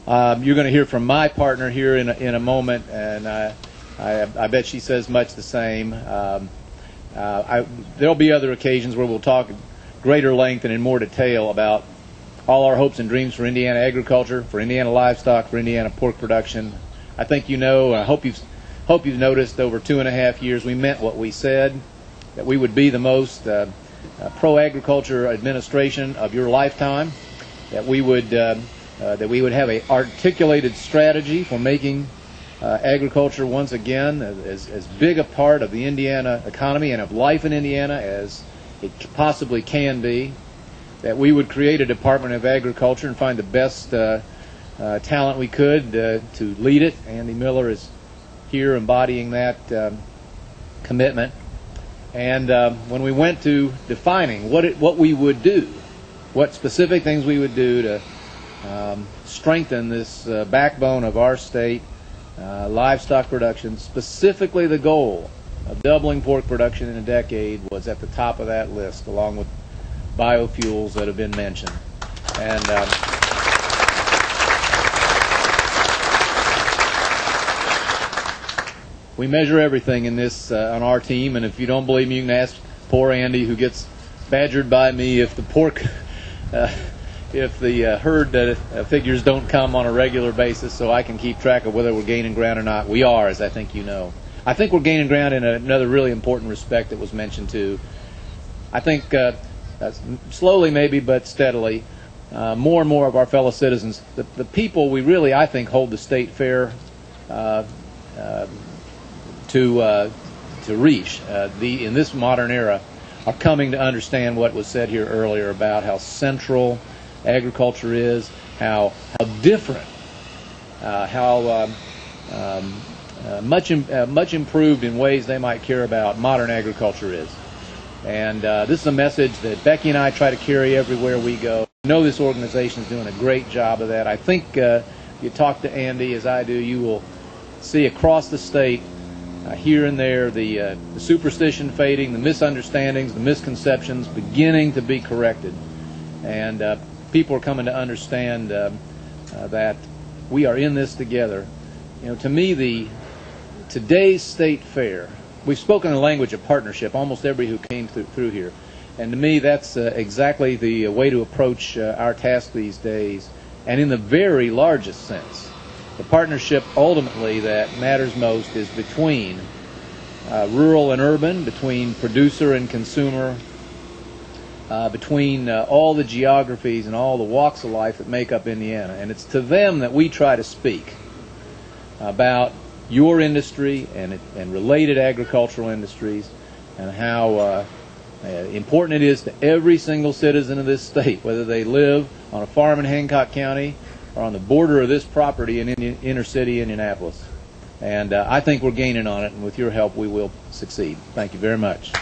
You're going to hear from my partner here in a moment, and I bet she says much the same. There'll be other occasions where we'll talk at greater length and in more detail about all our hopes and dreams for Indiana agriculture, for Indiana livestock, for Indiana pork production. I think you know, I hope you've noticed over 2.5 years we meant what we said, that we would be the most pro-agriculture administration of your lifetime, that we would have an articulated strategy for making agriculture once again as big a part of the Indiana economy and of life in Indiana as it possibly can be, that we would create a Department of Agriculture and find the best talent we could to lead it. Andy Miller is here embodying that commitment. And when we went to defining what we would do, what specific things we would do to strengthen this backbone of our state, livestock production, specifically the goal of doubling pork production in a decade was at the top of that list, along with biofuels that have been mentioned. And we measure everything in this on our team, and if you don't believe me, you can ask poor Andy, who gets badgered by me if the pork, if the herd figures don't come on a regular basis, so I can keep track of whether we're gaining ground or not. We are, as I think you know. I think we're gaining ground in another really important respect that was mentioned too. I think slowly maybe, but steadily, more and more of our fellow citizens, the people we really, I think, hold the state fair to reach in this modern era, are coming to understand what was said here earlier about how central agriculture is, how different, how much improved in ways they might care about modern agriculture is. And this is a message that Becky and I try to carry everywhere we go. I know this organization is doing a great job of that. I think if you talk to Andy, as I do, you will see across the state, here and there, the superstition fading, the misunderstandings, the misconceptions beginning to be corrected. And people are coming to understand that we are in this together. You know, to me, today's state fair, we've spoken the language of partnership, almost everybody who came through here. And to me, that's exactly the way to approach our task these days. And in the very largest sense, the partnership ultimately that matters most is between rural and urban, between producer and consumer, between all the geographies and all the walks of life that make up Indiana. And it's to them that we try to speak about your industry and related agricultural industries, and how important it is to every single citizen of this state, whether they live on a farm in Hancock County or on the border of this property in inner city Indianapolis. And I think we're gaining on it, and with your help we will succeed. Thank you very much.